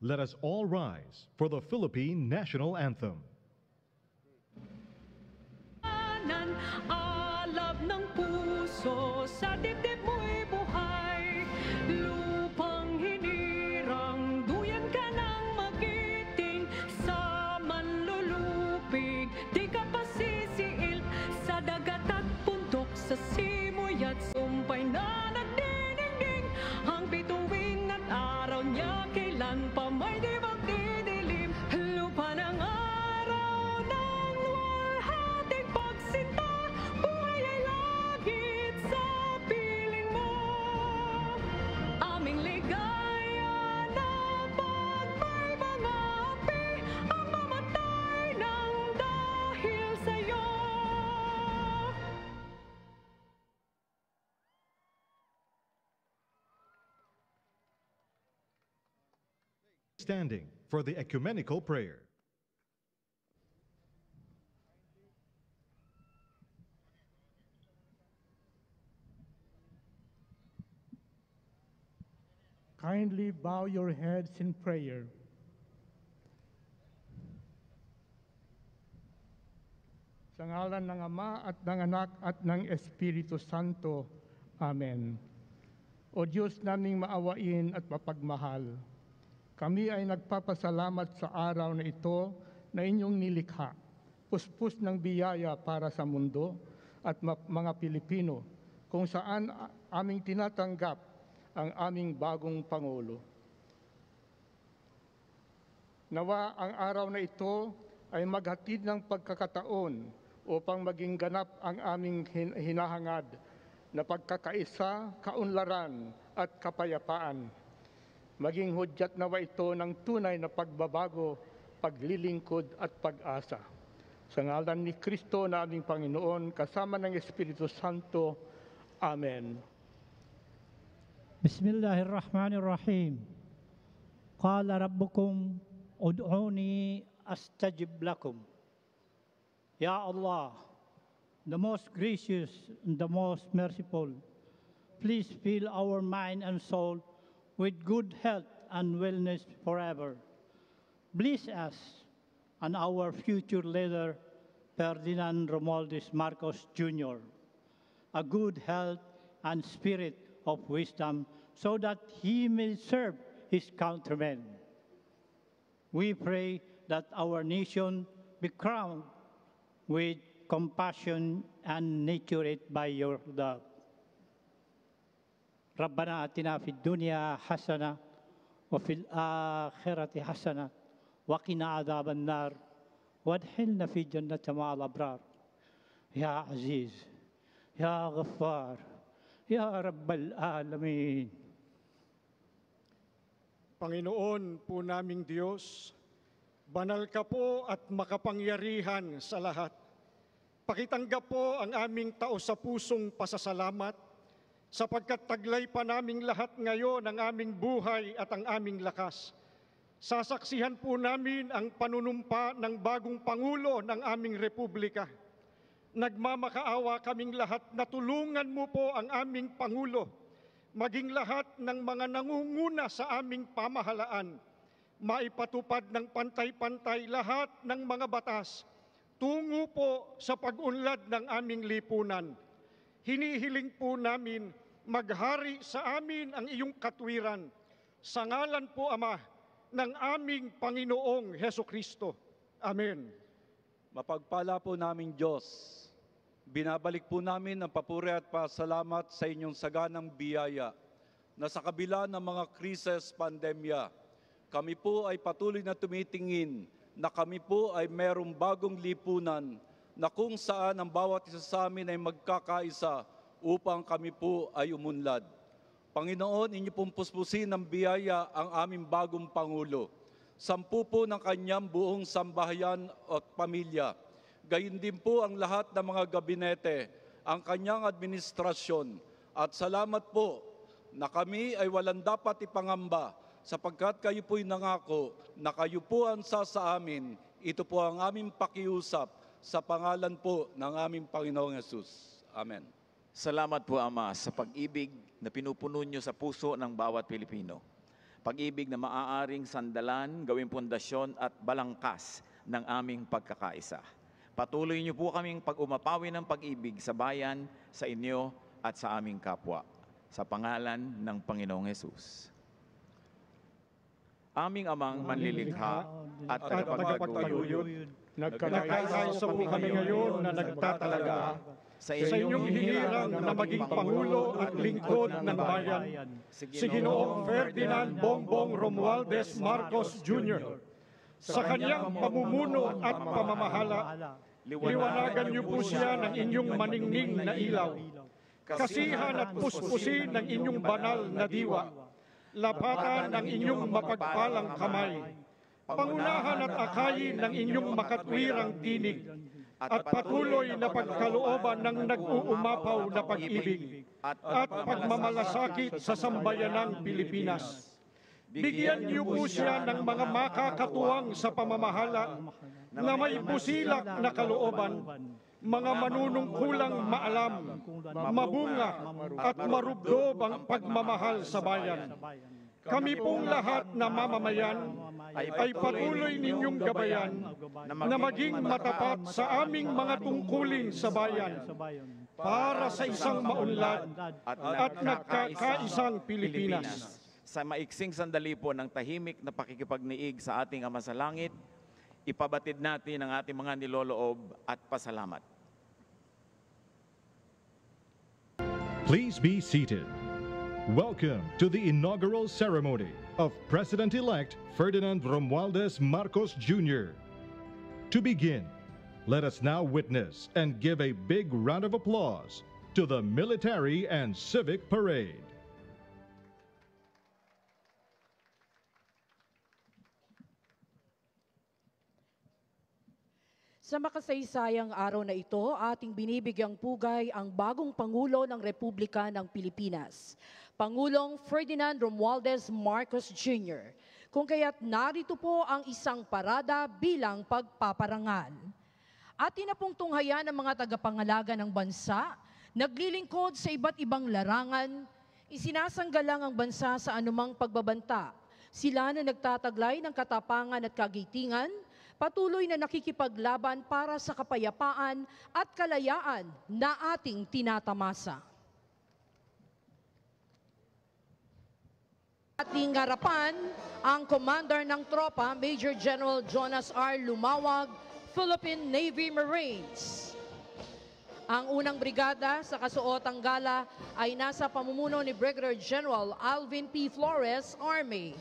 Let us all rise for the Philippine National Anthem. Alab ng puso, sa dibdib mo'y buhay. Lupang hinirang, duyan ka ng magiting. Sa manlulupig, di ka pasisiil. Sa dagat at bundok, sa simoy at sumpay na nagdinigdig. Ang bituin at araw niya, kailan pa may di magdidilim. Lupa ng araw ng walhating pagsinta, buhay ay lagit sa piling mo. Aming ligaya na pag may mga api, ang mamatay ng dahil sa'yo. Standing for the ecumenical prayer. Kindly bow your heads in prayer. Sa ngalan ng Ama at ng Anak at ng Espiritu Santo. Amen. O Diyos naming maawain at mapagmahal, kami ay nagpapasalamat sa araw na ito na inyong nilikha, puspos ng biyaya para sa mundo at mga Pilipino, kung saan aming tinatanggap ang aming bagong Pangulo. Nawa ang araw na ito ay maghatid ng pagkakataon upang maging ganap ang aming hinahangad na pagkakaisa, kaunlaran at kapayapaan. Maging hudyat nawa ito ng tunay na pagbabago, paglilingkod at pag-asa. Sa ngalan ni Kristo na aming Panginoon, kasama ng Espiritu Santo. Amen. Bismillahirrahmanirrahim. Qala rabbukum ud'uni astajib lakum. Ya Allah, the most gracious and the most merciful, please fill our mind and soul with good health and wellness forever. Bless us and our future leader, Ferdinand Romualdez Marcos Jr., a good health and spirit of wisdom so that he may serve his countrymen. We pray that our nation be crowned with compassion and nurtured by your love. ربنا آتنا في الدنيا حسنة وفي الآخرة حسنة وقنا عذاب النار وادخلنا في جنة مع الأبرار يا عزيز يا غفار يا رب العالمين. Panginoon po naming Diyos, banal ka po at makapangyarihan sa lahat. Pakitanggap po ang aming taos-sa-pusong pasasalamat sapagkat taglay pa naming lahat ngayon ang aming buhay at ang aming lakas. Sasaksihan po namin ang panunumpa ng bagong Pangulo ng aming Republika. Nagmamakaawa kaming lahat na tulungan mo po ang aming Pangulo, maging lahat ng mga nangunguna sa aming pamahalaan, maipatupad ng pantay-pantay lahat ng mga batas, tungo po sa pag-unlad ng aming lipunan. Hinihiling po namin, maghari sa amin ang iyong katwiran. Sa ngalan po, Ama, ng aming Panginoong Hesukristo. Amen. Mapagpala po namin Diyos, binabalik po namin ang papuri at pasalamat sa inyong saganang biyaya na sa kabila ng mga krisis, pandemya, kami po ay patuloy na tumitingin na kami po ay merong bagong lipunan na kung saan ang bawat isa sa amin ay magkakaisa upang kami po ay umunlad. Panginoon, inyo pong puspusin ng biyaya ang aming bagong Pangulo. 10 po ng kanyang buong sambahayan at pamilya. Gayon din po ang lahat ng mga gabinete, ang kanyang administrasyon. At salamat po na kami ay walang dapat ipangamba sapagkat kayo po'y nangako na kayo po ang sa amin. Ito po ang aming pakiusap sa pangalan po ng aming Panginoong Hesus. Amen. Salamat po, Ama, sa pag-ibig na pinupuno niyo sa puso ng bawat Pilipino. Pag-ibig na maaaring sandalan, gawing pundasyon at balangkas ng aming pagkakaisa. Patuloy niyo po kaming pag-umapawi ng pag-ibig sa bayan, sa inyo at sa aming kapwa. Sa pangalan ng Panginoong Hesus. Aming amang manlilikha at tagapagtaguyod, nagkakaisa po kami ngayon na nagtatalaga sa inyong hinirang na maging Pangulo at lingkod ng bayan, si Ginoong Ferdinand BongBong Romualdez Marcos Jr. Sa kanyang pamumuno at pamamahala, liwanagan niyo po siya ng inyong maningning na ilaw, kasihan at puspusin ng inyong banal na diwa, lapatan ng inyong mapagpalang kamay, pangunahan at akayin ng inyong makatwirang tinig, at patuloy na pagkalooban ng nag-uumapaw na pag-ibig at pagmamalasakit sa sambayanang Pilipinas. Bigyan niyo po siya ng mga makakatuwang sa pamamahala na may busilak na kalooban, mga manunungkulang maalam, mabunga at marubdob ang pagmamahal sa bayan. Kami pong lahat na mamamayan ay patuloy ninyong gabayan na maging matapat sa aming mga tungkulin sa bayan para sa isang maunlad at nagkakaisang Pilipinas. Sa maiksing sandali po ng tahimik na pakikipagniig sa ating Ama sa Langit, ipabatid natin ang ating mga niloloob at pasalamat. Please be seated. Welcome to the inaugural ceremony of President-elect Ferdinand Romualdez Marcos Jr. To begin, let us now witness and give a big round of applause to the military and civic parade. Sa makasaysayang araw na ito, ating binibigyang pugay ang bagong Pangulo ng Republika ng Pilipinas, Pangulong Ferdinand Romualdez Marcos Jr. Kung kaya't narito po ang isang parada bilang pagpaparangal. Atin na pong tunghayan ng mga tagapangalaga ng bansa, naglilingkod sa iba't ibang larangan, isinasanggalang ang bansa sa anumang pagbabanta. Sila na nagtataglay ng katapangan at kagitingan, patuloy na nakikipaglaban para sa kapayapaan at kalayaan na ating tinatamasa. Ating harapan ang Commander ng Tropa, Major General Jonas R. Lumawag, Philippine Navy Marines. Ang unang brigada sa kasuotang gala ay nasa pamumuno ni Brigadier General Alvin P. Flores, Army.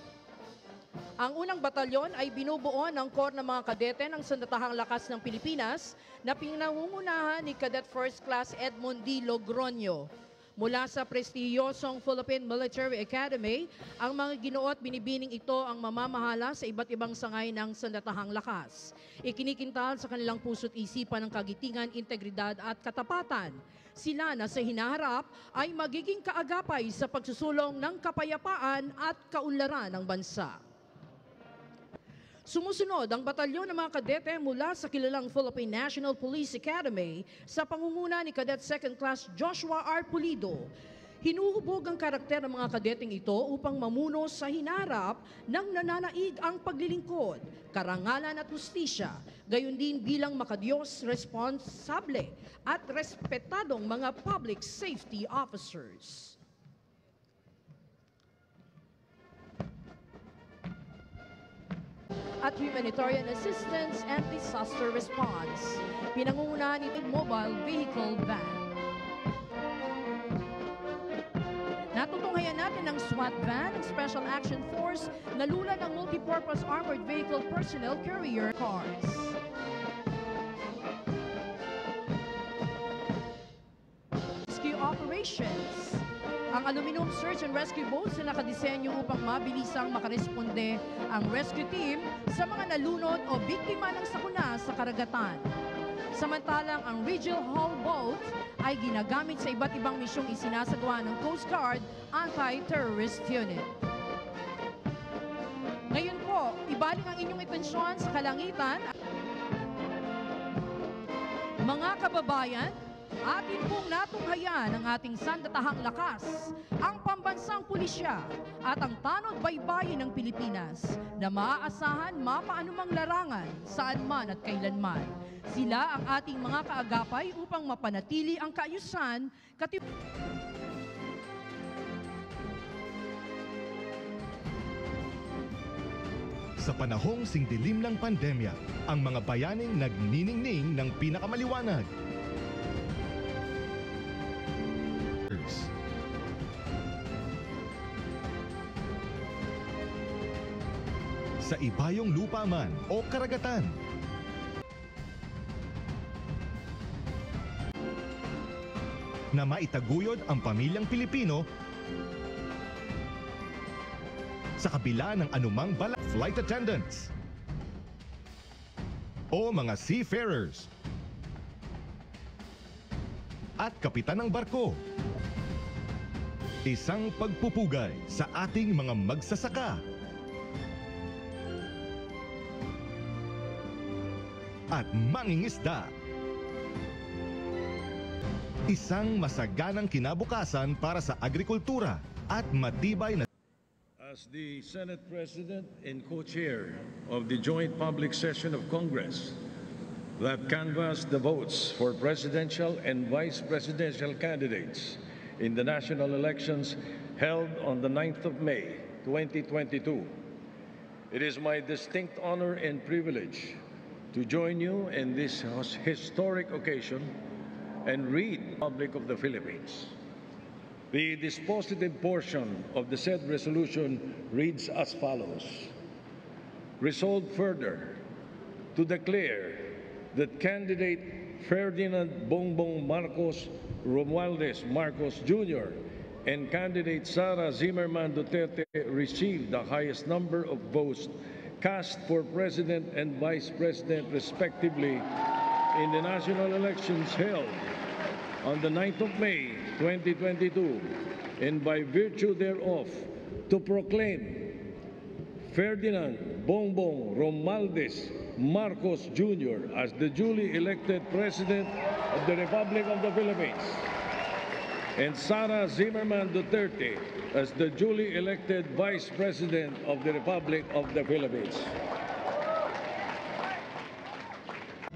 Ang unang batalyon ay binubuo ng Corps ng mga kadete ng Sandatahang Lakas ng Pilipinas na pinangungunahan ni Cadet First Class Edmond D. Logroño. Mula sa prestihiyosong Philippine Military Academy, ang mga ginuot binibining ito ang mamamahala sa iba't ibang sangay ng Sandatahang Lakas. Ikinikintal sa kanilang puso't isipan ng kagitingan, integridad at katapatan. Sila na sa hinaharap ay magiging kaagapay sa pagsusulong ng kapayapaan at kaunlaran ng bansa. Sumusunod ang batalyon ng mga kadete mula sa kilalang Philippine National Police Academy sa pangunguna ni Cadet Second Class Joshua R. Pulido. Hinuhubog ang karakter ng mga kadeteng ito upang mamuno sa hinarap ng nananaig ang paglilingkod, karangalan at hustisya, gayon din bilang makadiyos, responsable at respetadong mga public safety officers. At humanitarian assistance and disaster response. Pinangungunahan ito mobile vehicle van. Natutunghayan natin ang SWAT van, ang Special Action Force, na lula ng multipurpose armored vehicle personnel carrier cars. Rescue operations. Ang aluminum search and rescue boats na nakadisenyo upang mabilisang makaresponde ang rescue team sa mga nalunod o biktima ng sakuna sa karagatan. Samantalang ang Regional Hull Boat ay ginagamit sa iba't ibang misyong isinasagawa ng Coast Guard Anti-Terrorist Unit. Ngayon po, ibalik ang inyong atensyon sa kalangitan. Mga kababayan, Atin pong natunghayan ang ating sandatahang lakas, ang pambansang pulisya at ang tanod baybayin ng Pilipinas na maaasahan mapaanumang larangan saan man at kailanman. Sila ang ating mga kaagapay upang mapanatili ang kaayusan, Sa panahong singdilim ng pandemya, ang mga bayaning nagniningning ng pinakamaliwanag. Sa ibayong lupa man o karagatan, na maitaguyod ang pamilyang Pilipino sa kabila ng anumang flight attendants o mga seafarers at kapitan ng barko. Isang pagpupugay sa ating mga magsasaka at mangingisda. Isang masaganang kinabukasan para sa agrikultura at matibay na As the Senate President and co-chair of the joint public session of Congress that canvassed the votes for presidential and vice presidential candidates in the national elections held on the 9th of May, 2022, it is my distinct honor and privilege to join you in this historic occasion and read the Republic of the Philippines. The dispositive portion of the said resolution reads as follows. Resolved further to declare that candidate Ferdinand BongBong Marcos Romualdez Marcos Jr. and candidate Sara Zimmerman Duterte received the highest number of votes cast for President and Vice President respectively in the national elections held on the 9th of May, 2022, and by virtue thereof, to proclaim Ferdinand BongBong Romualdez Marcos Jr. as the duly elected President of the Republic of the Philippines, and Sara Zimmerman Duterte as the duly elected Vice President of the Republic of the Philippines.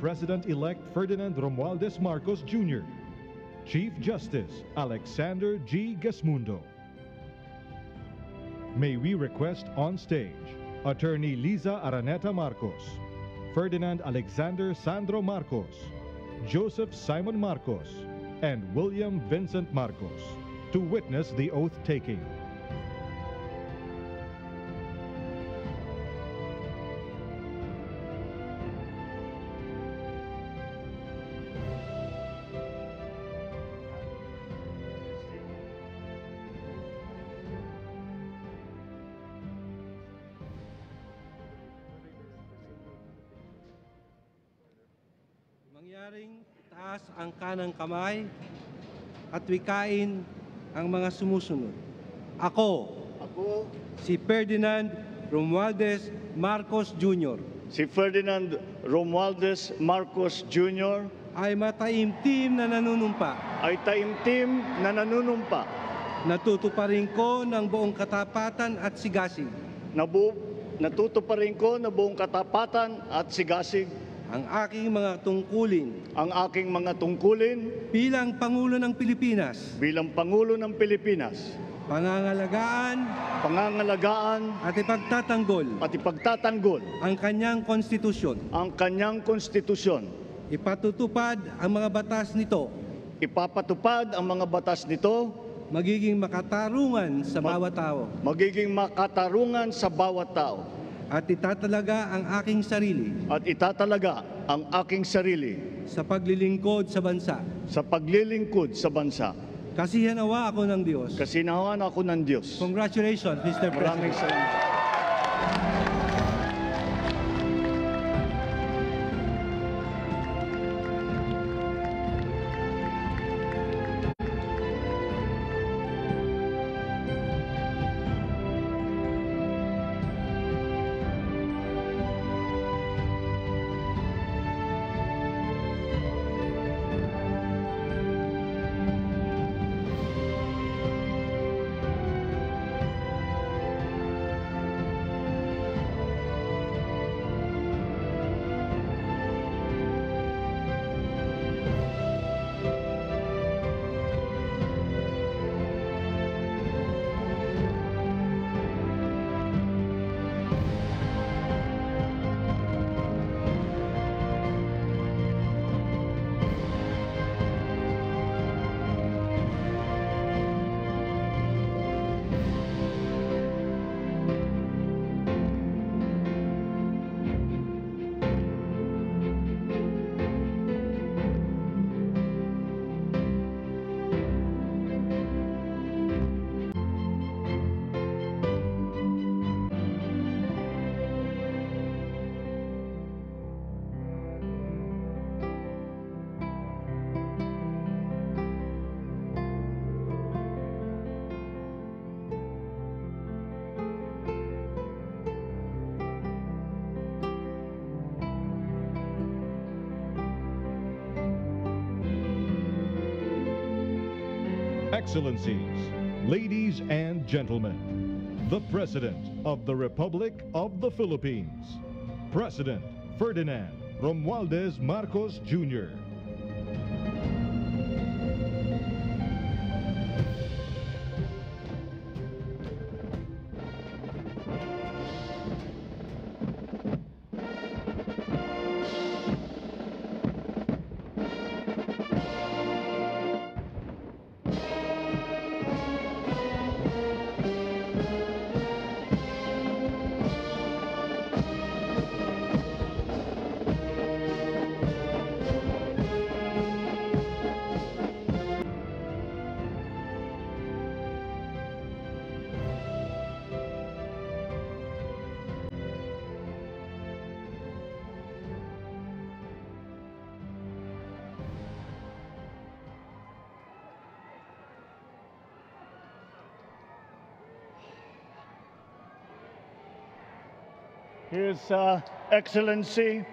President-elect Ferdinand Romualdez Marcos Jr., Chief Justice Alexander G. Gesmundo. May we request on stage Attorney Liza Araneta Marcos, Ferdinand Alexander Sandro Marcos, Joseph Simon Marcos, and William Vincent Marcos to witness the oath-taking. Mangyaring taas ang kanang kamay at wikain ang mga sumusunod. Ako, si Ferdinand Romualdez Marcos Jr. Si Ferdinand Romualdez Marcos Jr. ay mataimtim na nanunumpa. Natutuparin ko ng buong katapatan at sigasig. Natutuparin ko ng buong katapatan at sigasig. Ang aking mga tungkulin. Bilang Pangulo ng Pilipinas. Pangangalagaan. At ipagtatanggol. Ang kanyang konstitusyon. Ipatutupad ang mga batas nito. Magiging makatarungan sa bawat tao. At itatalaga ang aking sarili. Sa paglilingkod sa bansa. Kasihanawa ako ng Diyos. Congratulations, Mr. President. Maraming salamat. Excellencies, ladies and gentlemen, the President of the Republic of the Philippines, President Ferdinand Romualdez Marcos Jr. His Excellency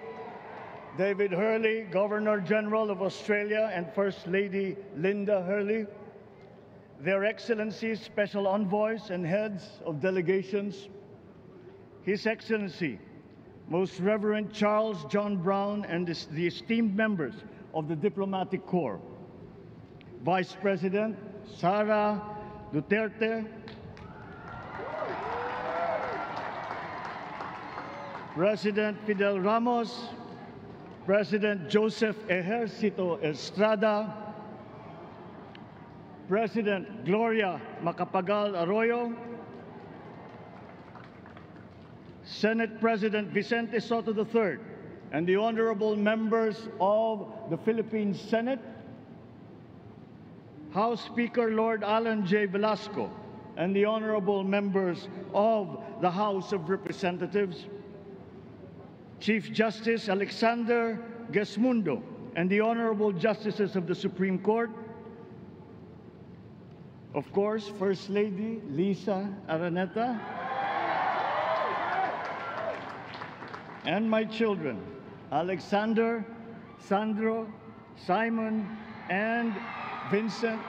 David Hurley, Governor General of Australia, and First Lady Linda Hurley, Their Excellencies, Special Envoys, and Heads of Delegations, His Excellency, Most Reverend Charles John Brown, and the esteemed members of the Diplomatic Corps, Vice President Sara Duterte, President Fidel Ramos, President Joseph Ejercito Estrada, President Gloria Macapagal Arroyo, Senate President Vicente Soto III, and the honorable members of the Philippine Senate, House Speaker Lord Alan J. Velasco, and the honorable members of the House of Representatives, Chief Justice Alexander Gesmundo, and the honorable justices of the Supreme Court, of course, First Lady Lisa Araneta, and my children, Alexander, Sandro, Simon, and Vincent.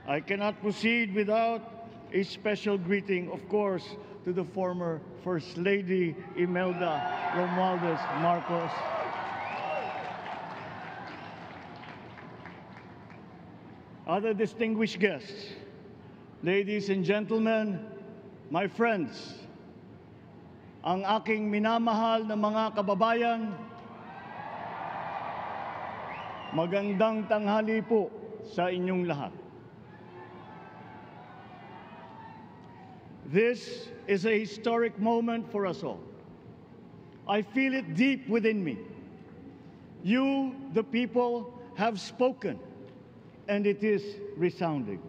I cannot proceed without a special greeting, of course, to the former First Lady Imelda Romualdez Marcos. Other distinguished guests, ladies and gentlemen, my friends, ang aking minamahal na mga kababayan, magandang tanghali po sa inyong lahat. This is a historic moment for us all. I feel it deep within me. You, the people, have spoken, and it is resounding.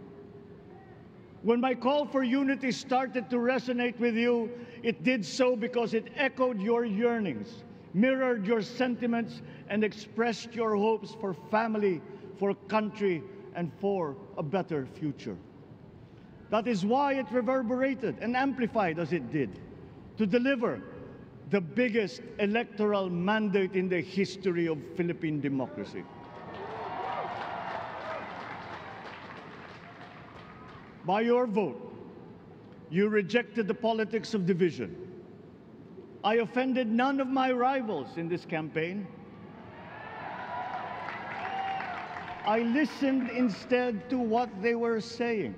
When my call for unity started to resonate with you, it did so because it echoed your yearnings, mirrored your sentiments, and expressed your hopes for family, for country, and for a better future. That is why it reverberated and amplified as it did, to deliver the biggest electoral mandate in the history of Philippine democracy. By your vote, you rejected the politics of division. I offended none of my rivals in this campaign. I listened instead to what they were saying.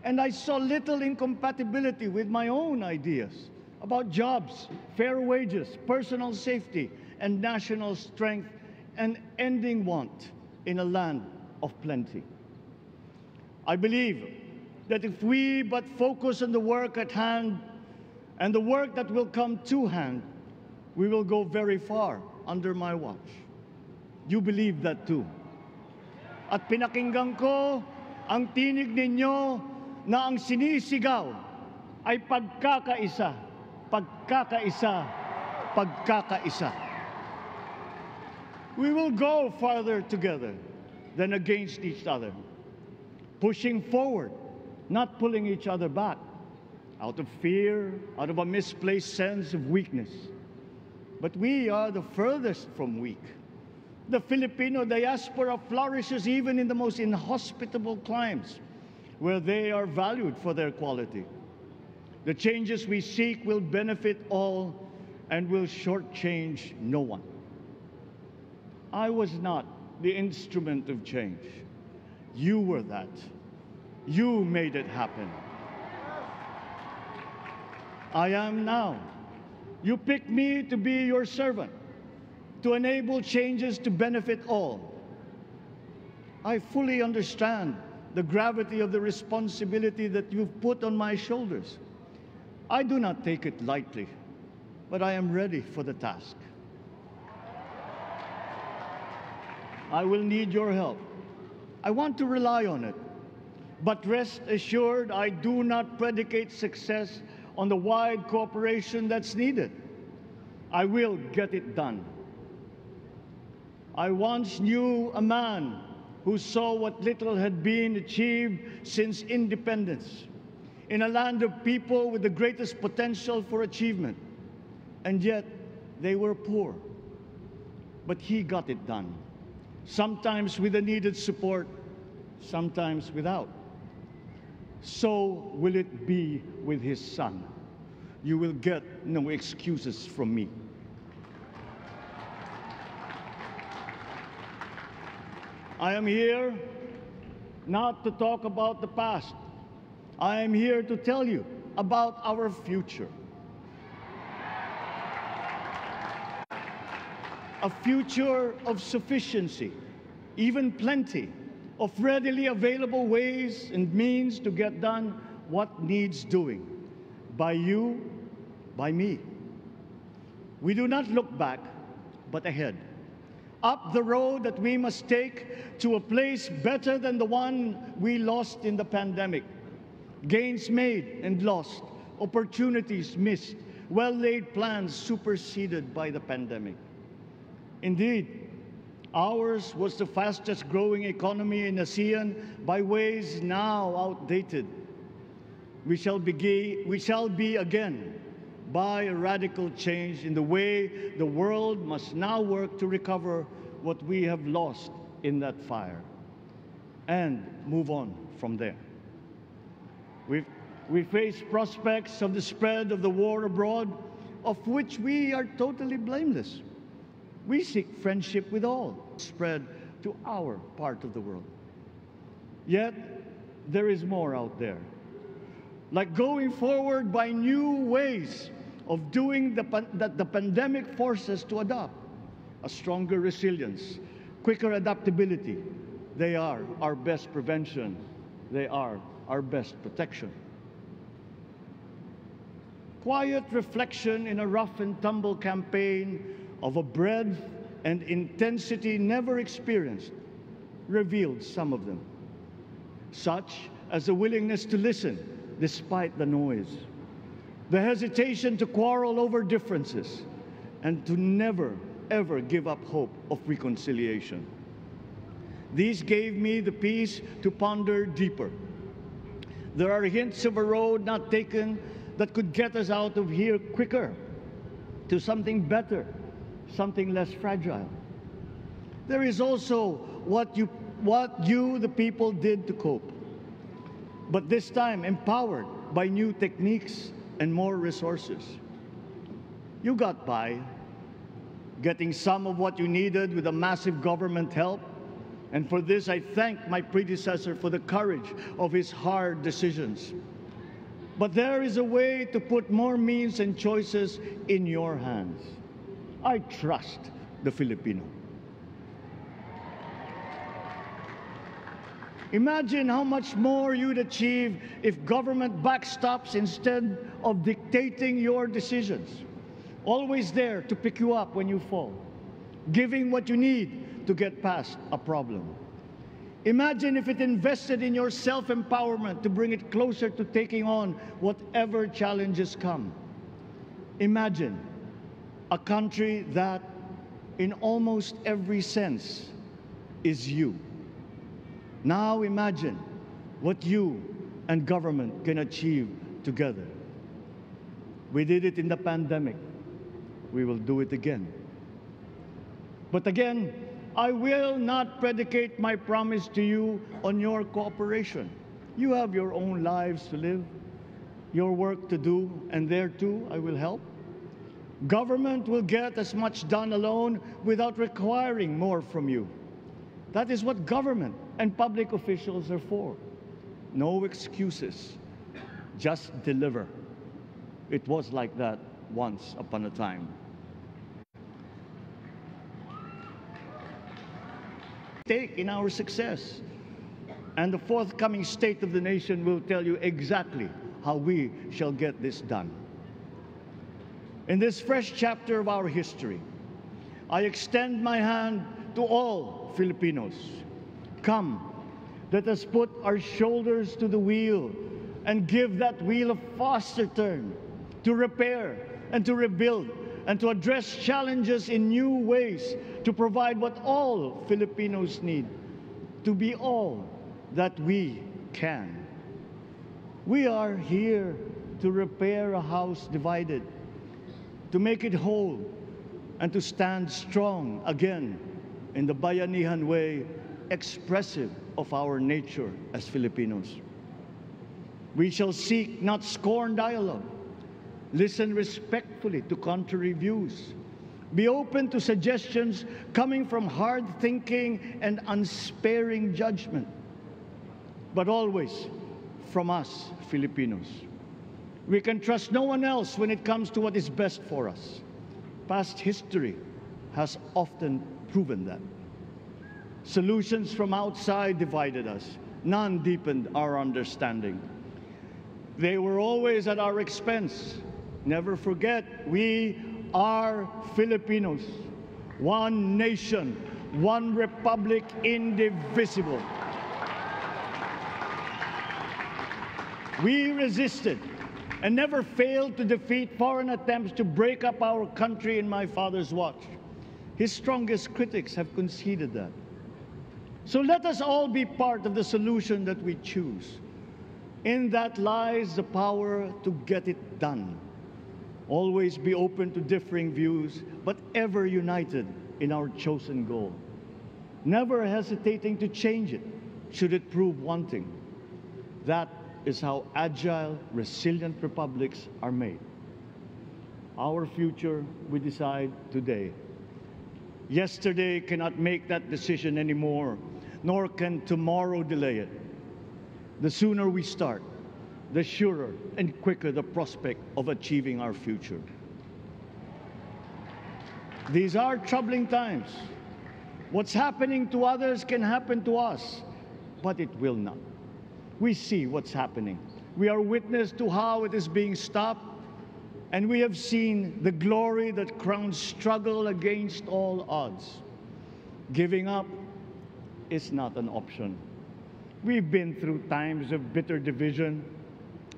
And I saw little incompatibility with my own ideas about jobs, fair wages, personal safety, and national strength, and ending want in a land of plenty. I believe that if we but focus on the work at hand and the work that will come to hand, we will go very far under my watch. You believe that too. At pinakinggan ko ang tinig ninyo na ang sinisigaw ay pagkakaisa, pagkakaisa, pagkakaisa. We will go farther together than against each other, pushing forward, not pulling each other back, out of fear, out of a misplaced sense of weakness. But we are the furthest from weak. The Filipino diaspora flourishes even in the most inhospitable climes, where they are valued for their quality. The changes we seek will benefit all and will shortchange no one. I was not the instrument of change. You were that. You made it happen. I am now. You picked me to be your servant, to enable changes to benefit all. I fully understand the gravity of the responsibility that you've put on my shoulders. I do not take it lightly, but I am ready for the task. I will need your help. I want to rely on it. But rest assured, I do not predicate success on the wide cooperation that's needed. I will get it done. I once knew a man who saw what little had been achieved since independence in a land of people with the greatest potential for achievement, and yet they were poor. But he got it done, sometimes with the needed support, sometimes without. So will it be with his son. You will get no excuses from me. I am here not to talk about the past. I am here to tell you about our future. A future of sufficiency, even plenty, of readily available ways and means to get done what needs doing, by you, by me. We do not look back, but ahead, up the road that we must take to a place better than the one we lost in the pandemic. Gains made and lost, opportunities missed, well-laid plans superseded by the pandemic. Indeed, ours was the fastest growing economy in ASEAN by ways now outdated. We shall be again by a radical change in the way the world must now work to recover what we have lost in that fire and move on from there. We face prospects of the spread of the war abroad, of which we are totally blameless. We seek friendship with all, spread to our part of the world. Yet, there is more out there. Like going forward by new ways of doing that the pandemic forces to adopt. A stronger resilience, quicker adaptability. They are our best prevention. They are our best protection. Quiet reflection in a rough and tumble campaign of a breadth and intensity never experienced revealed some of them, such as the willingness to listen despite the noise, the hesitation to quarrel over differences, and to never, ever give up hope of reconciliation. These gave me the peace to ponder deeper. There are hints of a road not taken that could get us out of here quicker to something better, something less fragile. There is also what you, the people, did to cope, but this time empowered by new techniques and more resources. You got by, getting some of what you needed with a massive government help, and for this I thank my predecessor for the courage of his hard decisions. But there is a way to put more means and choices in your hands. I trust the Filipino. Imagine how much more you'd achieve if government backstops instead of dictating your decisions. Always there to pick you up when you fall, giving what you need to get past a problem. Imagine if it invested in your self-empowerment to bring it closer to taking on whatever challenges come. Imagine a country that, in almost every sense, is you. Now imagine what you and government can achieve together. We did it in the pandemic. We will do it again. But again, I will not predicate my promise to you on your cooperation. You have your own lives to live, your work to do, and there too I will help. Government will get as much done alone without requiring more from you. That is what government and public officials are for. No excuses, just deliver. It was like that once upon a time. Stake in our success. And the forthcoming State of the Nation will tell you exactly how we shall get this done. In this fresh chapter of our history, I extend my hand to all Filipinos. Come, let us put our shoulders to the wheel and give that wheel a faster turn to repair and to rebuild and to address challenges in new ways, to provide what all Filipinos need, to be all that we can. We are here to repair a house divided, to make it whole, and to stand strong again in the bayanihan way, expressive of our nature as Filipinos. We shall seek, not scorn, dialogue. Listen respectfully to contrary views. Be open to suggestions coming from hard thinking and unsparing judgment. But always from us, Filipinos. We can trust no one else when it comes to what is best for us. Past history has often proven that. Solutions from outside divided us. None deepened our understanding. They were always at our expense. Never forget, we are Filipinos. One nation, one republic, indivisible. We resisted and never failed to defeat foreign attempts to break up our country in my father's watch. His strongest critics have conceded that. So let us all be part of the solution that we choose. In that lies the power to get it done. Always be open to differing views, but ever united in our chosen goal. Never hesitating to change it, should it prove wanting. That is how agile, resilient republics are made. Our future we decide today. Yesterday cannot make that decision anymore, nor can tomorrow delay it. The sooner we start, the surer and quicker the prospect of achieving our future. These are troubling times. What's happening to others can happen to us, but it will not. We see what's happening. We are witness to how it is being stopped, and we have seen the glory that crowns struggle against all odds. Giving up is not an option. We've been through times of bitter division,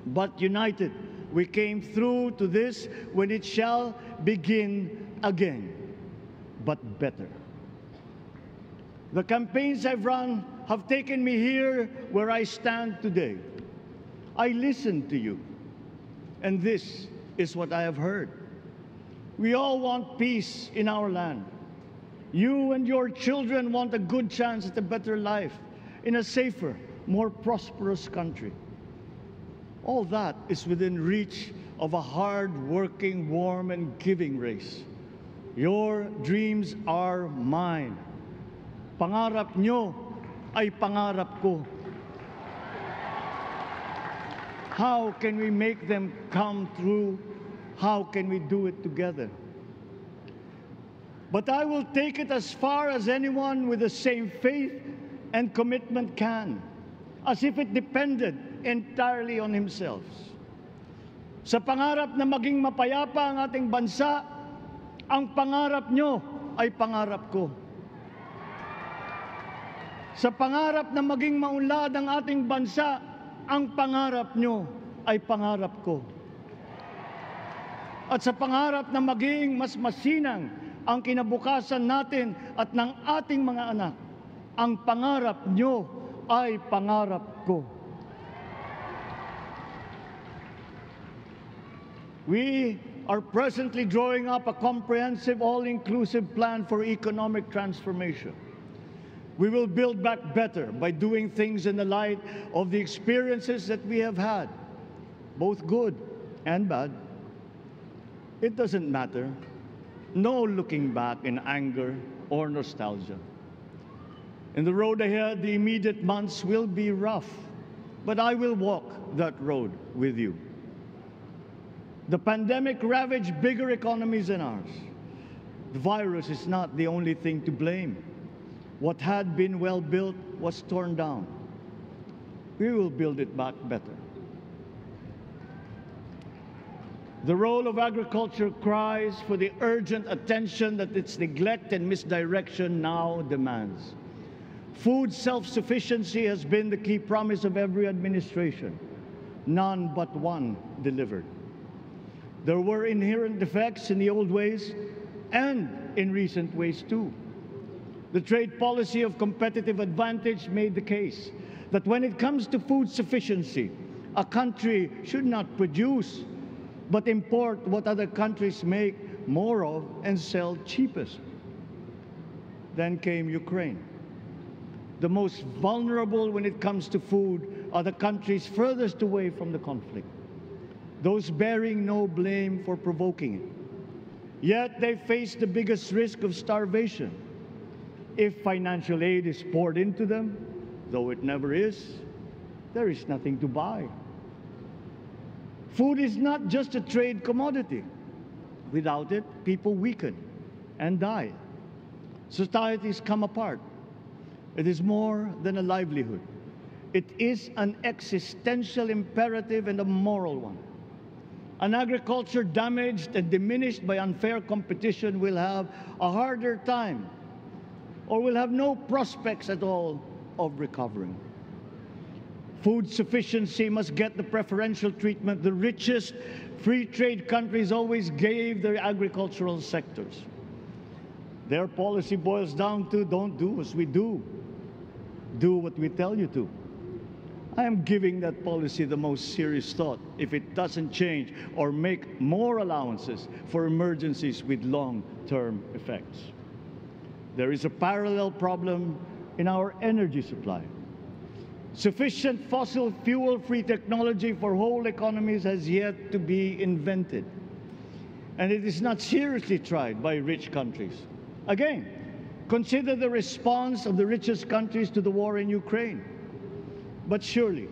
but united, we came through to this when it shall begin again, but better. The campaigns I've run have taken me here where I stand today. I listened to you, and this is what I have heard. We all want peace in our land. You and your children want a good chance at a better life in a safer, more prosperous country. All that is within reach of a hard-working, warm, and giving race. Your dreams are mine. Pangarap nyo ay pangarap ko. How can we make them come true? How can we do it together? But I will take it as far as anyone with the same faith and commitment can, as if it depended entirely on himself. Sa pangarap na maging mapayapa ang ating bansa, ang pangarap nyo ay pangarap ko. Sa pangarap na maging maunlad ang ating bansa, ang pangarap nyo ay pangarap ko. At sa pangarap na maging mas masinang ang kinabukasan natin at ng ating mga anak, ang pangarap nyo ay pangarap ko. We are presently drawing up a comprehensive, all-inclusive plan for economic transformation. We will build back better by doing things in the light of the experiences that we have had, both good and bad. It doesn't matter. No looking back in anger or nostalgia. In the road ahead, the immediate months will be rough, but I will walk that road with you. The pandemic ravaged bigger economies than ours. The virus is not the only thing to blame. What had been well built was torn down. We will build it back better. The role of agriculture cries for the urgent attention that its neglect and misdirection now demands. Food self-sufficiency has been the key promise of every administration. None but one delivered. There were inherent defects in the old ways and in recent ways too. The trade policy of competitive advantage made the case that when it comes to food sufficiency, a country should not produce but import what other countries make more of and sell cheapest. Then came Ukraine. The most vulnerable when it comes to food are the countries furthest away from the conflict, those bearing no blame for provoking it. Yet they face the biggest risk of starvation. If financial aid is poured into them, though it never is, there is nothing to buy. Food is not just a trade commodity. Without it, people weaken and die. Societies come apart. It is more than a livelihood. It is an existential imperative and a moral one. An agriculture damaged and diminished by unfair competition will have a harder time or will have no prospects at all of recovering. Food sufficiency must get the preferential treatment the richest free trade countries always gave their agricultural sectors. Their policy boils down to don't do as we do. Do what we tell you to. I am giving that policy the most serious thought if it doesn't change or make more allowances for emergencies with long-term effects. There is a parallel problem in our energy supply. Sufficient fossil fuel-free technology for whole economies has yet to be invented. And it is not seriously tried by rich countries. Again, consider the response of the richest countries to the war in Ukraine. But surely,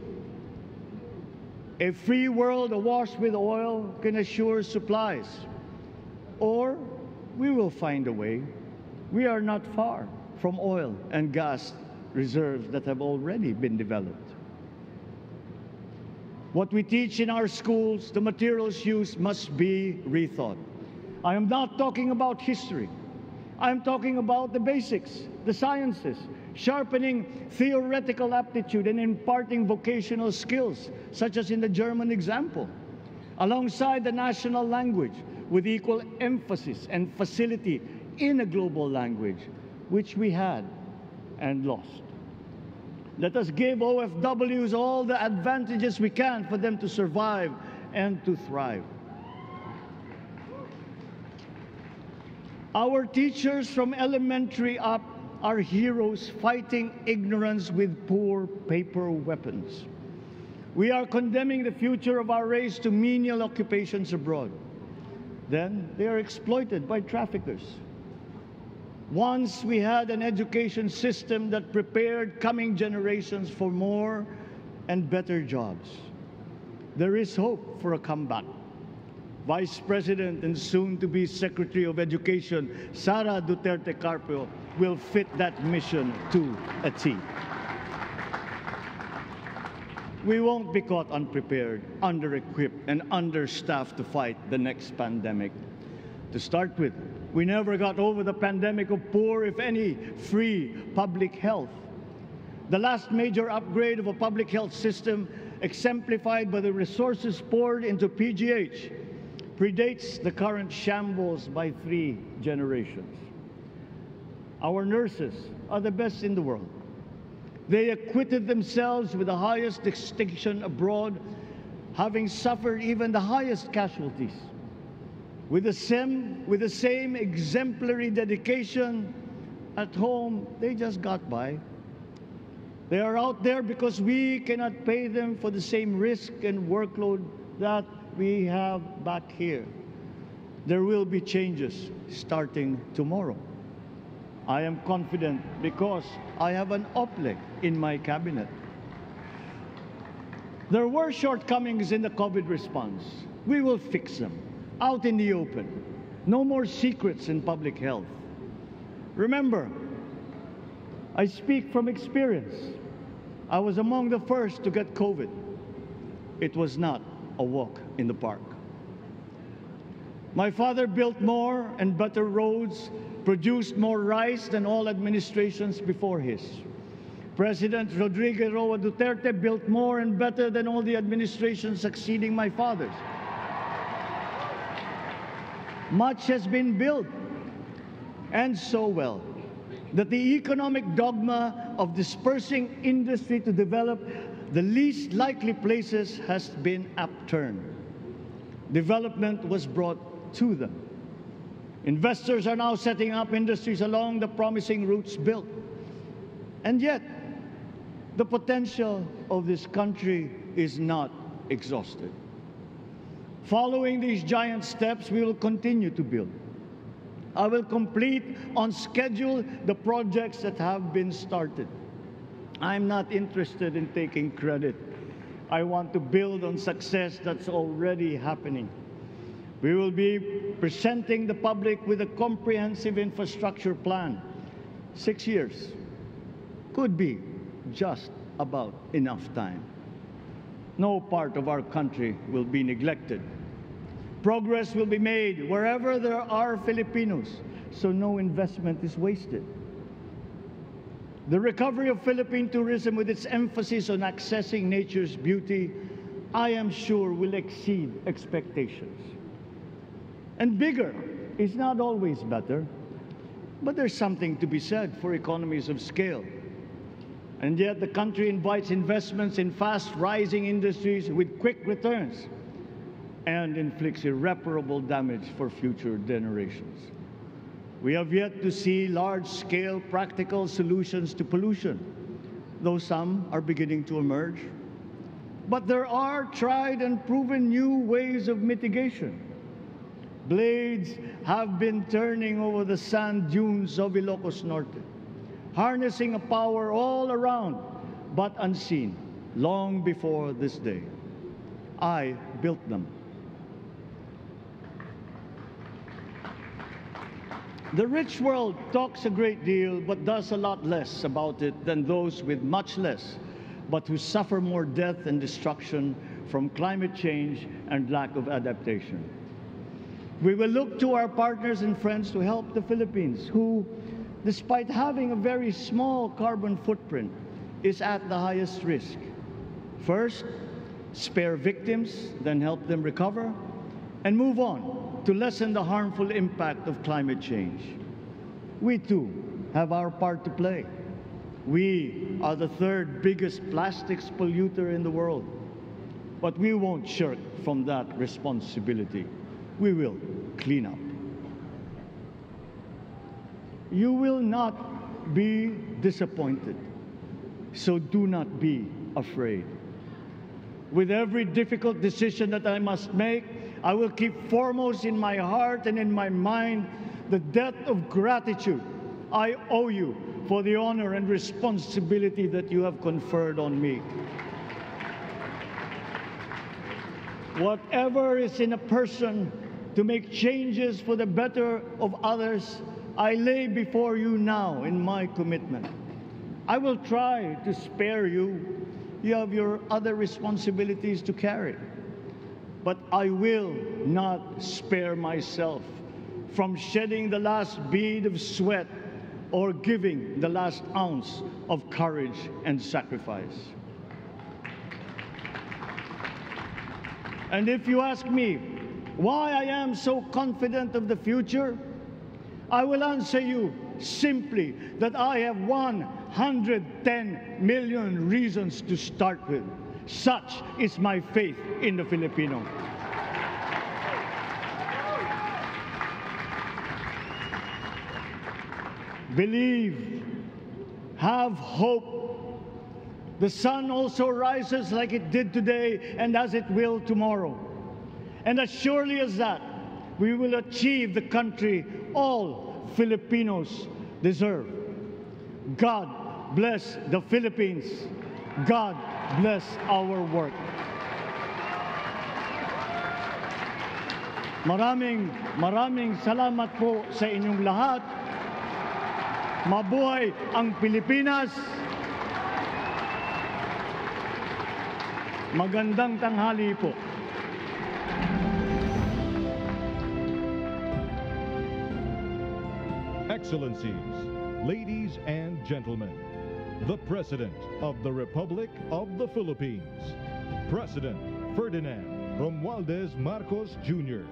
a free world awash with oil can assure supplies. Or we will find a way. We are not far from oil and gas reserves that have already been developed. What we teach in our schools, the materials used must be rethought. I am not talking about history. I am talking about the basics, the sciences, sharpening theoretical aptitude and imparting vocational skills, such as in the German example, alongside the national language with equal emphasis and facility in a global language, which we had and lost. Let us give OFWs all the advantages we can for them to survive and to thrive. Our teachers from elementary up are heroes fighting ignorance with poor paper weapons. We are condemning the future of our race to menial occupations abroad. Then they are exploited by traffickers. Once we had an education system that prepared coming generations for more and better jobs. There is hope for a comeback. Vice President and soon-to-be Secretary of Education, Sara Duterte Carpio, will fit that mission to a T. We won't be caught unprepared, under-equipped, and understaffed to fight the next pandemic. To start with, we never got over the pandemic of poor, if any, free public health. The last major upgrade of a public health system, exemplified by the resources poured into PGH, predates the current shambles by 3 generations. Our nurses are the best in the world. They acquitted themselves with the highest distinction abroad, having suffered even the highest casualties. With the same exemplary dedication, At home, they just got by. They are out there because we cannot pay them for the same risk and workload that we have back here. There will be changes starting tomorrow. I am confident because I have an OPLE in my cabinet. There were shortcomings in the COVID response. We will fix them out in the open. No more secrets in public health. Remember, I speak from experience. I was among the first to get COVID. It was not a walk in the park. My father built more and better roads, produced more rice than all administrations before his. President Rodrigo Roa Duterte built more and better than all the administrations succeeding my father's. Much has been built, and so well, that the economic dogma of dispersing industry to develop the least likely places has been upturned. Development was brought to them. Investors are now setting up industries along the promising routes built. And yet, the potential of this country is not exhausted. Following these giant steps, we will continue to build. I will complete on schedule the projects that have been started. I'm not interested in taking credit. I want to build on success that's already happening. We will be presenting the public with a comprehensive infrastructure plan. 6 years could be just about enough time. No part of our country will be neglected. Progress will be made wherever there are Filipinos, so no investment is wasted. The recovery of Philippine tourism, with its emphasis on accessing nature's beauty, I am sure will exceed expectations. And bigger is not always better, but there's something to be said for economies of scale. And yet the country invites investments in fast-rising industries with quick returns and inflicts irreparable damage for future generations. We have yet to see large-scale practical solutions to pollution, though some are beginning to emerge. But there are tried and proven new ways of mitigation. Blades have been turning over the sand dunes of Ilocos Norte, harnessing a power all around, but unseen, long before this day. I built them. The rich world talks a great deal, but does a lot less about it than those with much less, but who suffer more death and destruction from climate change and lack of adaptation. We will look to our partners and friends to help the Philippines, who, despite having a very small carbon footprint, is at the highest risk. First, spare victims, then help them recover, and move on to lessen the harmful impact of climate change. We too have our part to play. We are the third biggest plastics polluter in the world, but we won't shirk from that responsibility. We will clean up. You will not be disappointed, so do not be afraid. With every difficult decision that I must make, I will keep foremost in my heart and in my mind the debt of gratitude I owe you for the honor and responsibility that you have conferred on me. Whatever is in a person to make changes for the better of others, I lay before you now in my commitment. I will try to spare you. You have your other responsibilities to carry. But I will not spare myself from shedding the last bead of sweat or giving the last ounce of courage and sacrifice. And if you ask me why I am so confident of the future, I will answer you simply that I have 110 million reasons to start with. Such is my faith in the Filipino. believe, have hope. The sun also rises like it did today and as it will tomorrow. And as surely as that, we will achieve the country all Filipinos deserve. God bless the Philippines. God bless our work. Maraming salamat po sa inyong lahat. Mabuhay ang Pilipinas. Magandang tanghali po. Excellencies, ladies and gentlemen, the President of the Republic of the Philippines, President Ferdinand Romualdez Marcos Jr.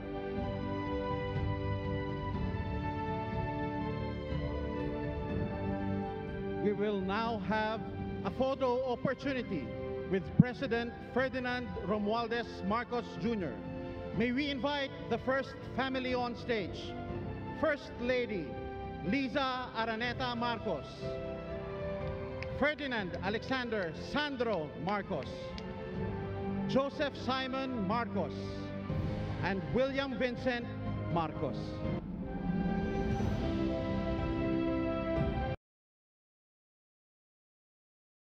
We will now have a photo opportunity with President Ferdinand Romualdez Marcos Jr. May we invite the first family on stage. First Lady Liza Araneta Marcos, Ferdinand Alexander Sandro Marcos, Joseph Simon Marcos, and William Vincent Marcos.